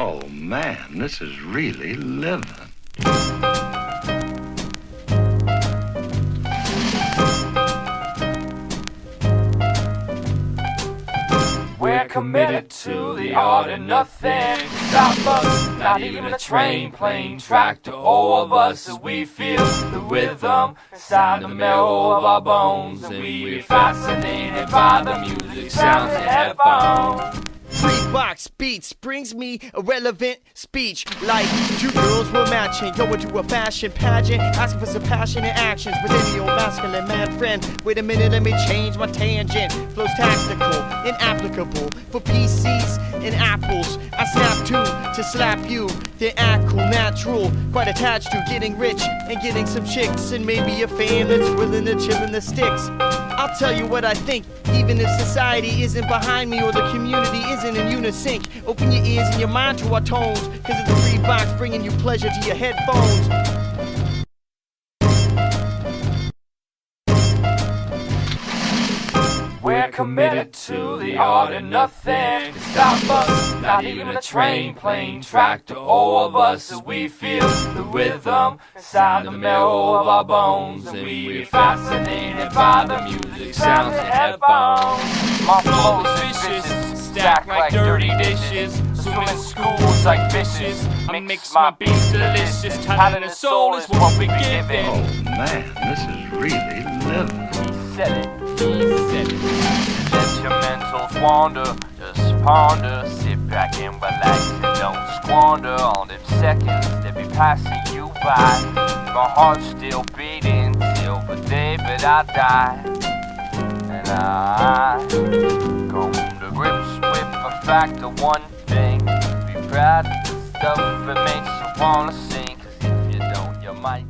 Oh man, this is really living. We're committed to the art and nothing stop us, not even a train, plane, tractor, all of us as we feel the rhythm inside the marrow of our bones, and we're fascinated by the music sounds and headphones. Free box beats brings me a relevant speech. Like two girls were matching, going to a fashion pageant, asking for some passionate actions with any old masculine man friend. Wait a minute, let me change my tangent. Flows tactical, inapplicable for PCs and apples. I snap to slap you. They act cool, natural, quite attached to getting rich and getting some chicks, and maybe a fan that's willing to chill in the sticks. I'll tell you what I think, even if society isn't behind me or the community isn't in unison. Open your ears and your mind to our tones, cause it's a free box bringing you pleasure to your headphones. We're committed to the art and nothing can stop us, not even a train, plane, tractor, all of us as we feel the rhythm inside the marrow of our bones, and we're fascinated by the music sounds and headphones. My flow is vicious, stacked like dirty dishes, swim in schools like fishes. I mix my beats delicious, talent and soul is what we give it. Oh man, this is really living. He said it. Let your mentals wander, just ponder, sit back and relax and don't squander all them seconds that be passing you by. My heart's still beating till the day that I die, and I come to grips with the fact of one thing: be proud of the stuff that makes you wanna sing, cause if you don't, you might